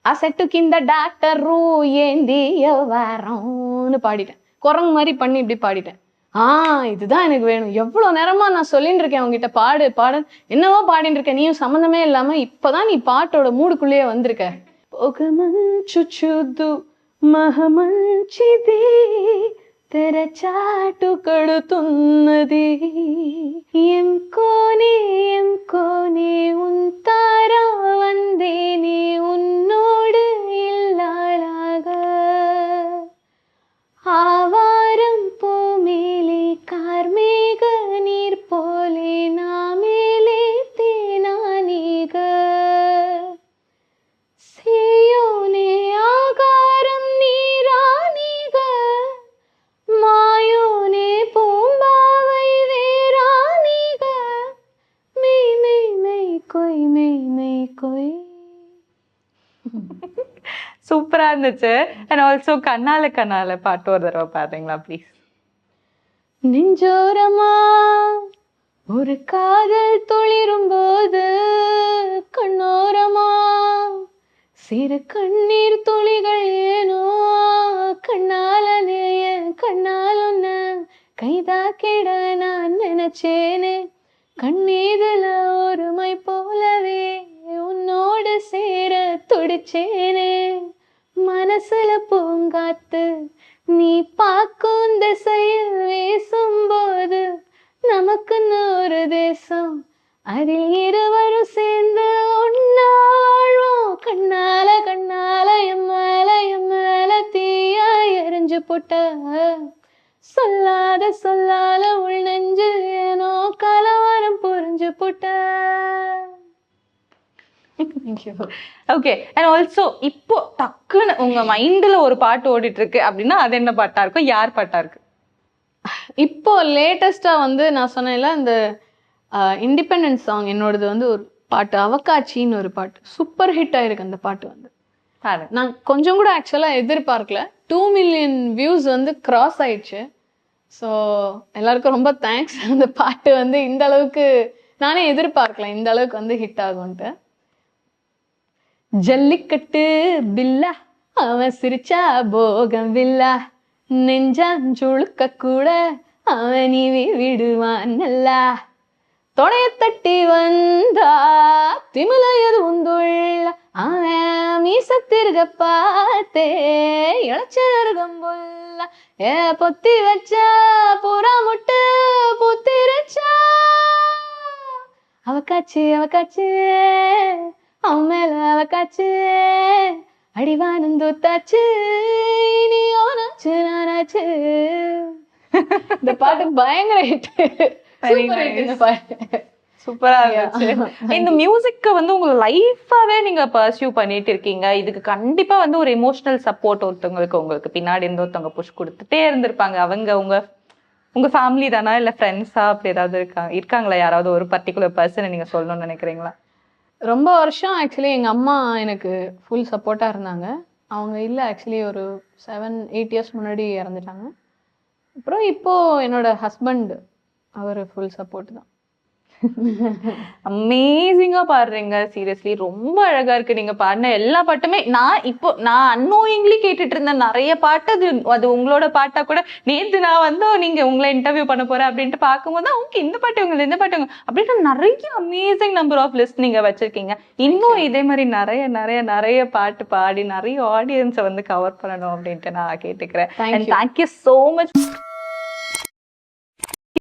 அசட்டு கிந்த டாக்டர் ஏந்திய வாரம்னு பாடிட்டேன். குரங்கு மாதிரி பண்ணி இப்படி பாடிட்டேன். இதுதான் எனக்கு வேணும். எவ்வளவு நேரமா நான் சொல்லிட்டு இருக்கேன் உங்ககிட்ட, பாடு பாடு, என்னவோ பாடிட்டு இருக்கேன், நீயும் சம்மந்தமே இல்லாம இப்பதான் நீ பாட்டோட மூடுக்குள்ளேயே வந்திருக்க. పొగమంచుచుదు మహమంచిది తెరచాటు కడుతున్నది ఎంకోని ఉంటారా వందే நீ உன்னோடு இல்லாளாக ஆவாரம் பூமேலே கார்மேக நீர் போலே நாமேலே தேனானீக சேயோனே ஆகாரம் நீரானீக மாயோனே பூம்பாவை வேரானீக மெய் மெய் மெய் கொய் மெய் மெய் கொய். சூப்பரா இருந்துச்சு. அண்ட் ஆல்சோ கண்ணால கண்ணால பாட்டு ஒரு தடவை பாடுறீங்களா ப்ளீஸ்? நெஞ்சோரமா ஒரு காதல் தொளிரும் போது கண்ணோரமா சிறு கண்ணீர் துளிகள் ஏனோ கண்ணாலனேய கண்ணால் ஒன்ன கைதாக்கிட நான் நினைச்சேனே கண்ணீதுல ஒருமை போலவே உன்னோடு சேர துடிச்சேனே மனசுல பூங்காத்து நீ பார்க்கும் திசையில் வீசும்போது நமக்குன்னு ஒரு தேசம் அதில் இருவரும் சேர்ந்து ஒன்னா வாழ்வோம். கண்ணால கண்ணால எம்மேல தீயா எரிஞ்சு போட்ட சொல்லாத சொல்லால உள் நெஞ்சில் ஏனோ கலவரம் புரிஞ்சு போட்ட. ஓகே. அண்ட் ஆல்சோ இப்போ டக்குன்னு உங்க மைண்ட்ல ஒரு பாட்டு ஓடிட்டு இருக்கு அப்படின்னா அது என்ன பாட்டா இருக்கும், யார் பாட்டா இருக்கு? இப்போ லேட்டஸ்டா வந்து நான் சொன்னேன்ல இந்த இண்டிபெண்டன்ஸ் சாங் என்னோடது வந்து ஒரு பாட்டு அவகாட்சின்னு ஒரு பாட்டு சூப்பர் ஹிட் ஆயிருக்கு. அந்த பாட்டு வந்து நான் கொஞ்சம் கூட ஆக்சுவலாக எதிர்பார்க்கல. 2 மில்லியன் வியூஸ் வந்து கிராஸ் ஆயிடுச்சு. ஸோ எல்லாருக்கும் ரொம்ப தேங்க்ஸ். அந்த பாட்டு வந்து இந்த அளவுக்கு நானே எதிர்பார்க்கல இந்த அளவுக்கு வந்து ஹிட் ஆகும்ன்ட்டு. ஜல்லிக்கட்டு பில்லா அவன் சிரிச்சா போகம் வில்லா நெஞ்சுழுக்க கூட அவன் நீவி விடுவான் நல்லா தொடைய தட்டி வந்தா திமில எது உந்துள்ள அவன் மீசத்திருக பார்த்தே இளச்சருகம்புள்ள ஏ பொத்தி வச்சா புறா முட்டு புத்திருச்சா அவகாச்சு அவகாச்சு அவன் மேல அவகாச்சு அடிவானந்தூத்தாச்சு நீ ஓனாச்சு நானாச்சு. இந்த பாட்டு பயங்கர ஹிட். சூப்பரா இருந்துச்சு. இந்த மியூசிக்க வந்து உங்க லைஃபாவே நீங்க பர்சியூ பண்ணிட்டு இருக்கீங்க. இதுக்கு கண்டிப்பா வந்து ஒரு எமோஷனல் சப்போர்ட் உங்களுக்கு பின்னாடி இருந்து ஒருத்தவங்க புஷ் கொடுத்துட்டே இருந்திருப்பாங்க. அவங்க உங்க ஃபேமிலி தானா இல்ல ஃப்ரெண்ட்ஸா அப்படி ஏதாவது இருக்காங்களா? யாராவது ஒரு பர்டிகுலர் பர்சனை நீங்க சொல்லணும்னு நினைக்கிறீங்களா? ரொம்ப வருஷம் ஆக்சுவலி எங்கள் அம்மா எனக்கு ஃபுல் சப்போர்ட்டாக இருந்தாங்க. அவங்க இல்லை ஆக்சுவலி ஒரு 7-8 இயர்ஸ் முன்னாடி இறந்துட்டாங்க. அப்புறம் இப்போது என்னோட ஹஸ்பண்ட் அவர் ஃபுல் சப்போர்ட் தான். அமேசிங்கா பாடுறீங்க. சீரியஸ்லி ரொம்ப அழகா இருக்கு நீங்க பாடின எல்லா பாட்டுமே. நான் அன்னோயிங்லி கேட்டுட்டு இருந்தேன் நிறைய பாட்டு. அது உங்களோட பாட்டா கூட நேத்து நான் வந்து நீங்க உங்களை இன்டர்வியூ பண்ண போறேன் அப்படின்ட்டு பார்க்கும்போது ஓகே இந்த பாட்டு உங்களை இந்த பாட்டு அப்படின்ட்டு நிறைய அமேசிங் நம்பர் ஆஃப் லிஸ்ட் நீங்க வச்சிருக்கீங்க. இன்னும் இதே மாதிரி நிறைய நிறைய நிறைய பாட்டு பாடி நிறைய ஆடியன்ஸை வந்து கவர் பண்ணணும் அப்படின்ட்டு நான் கேட்டுக்கிறேன். Thank you so much.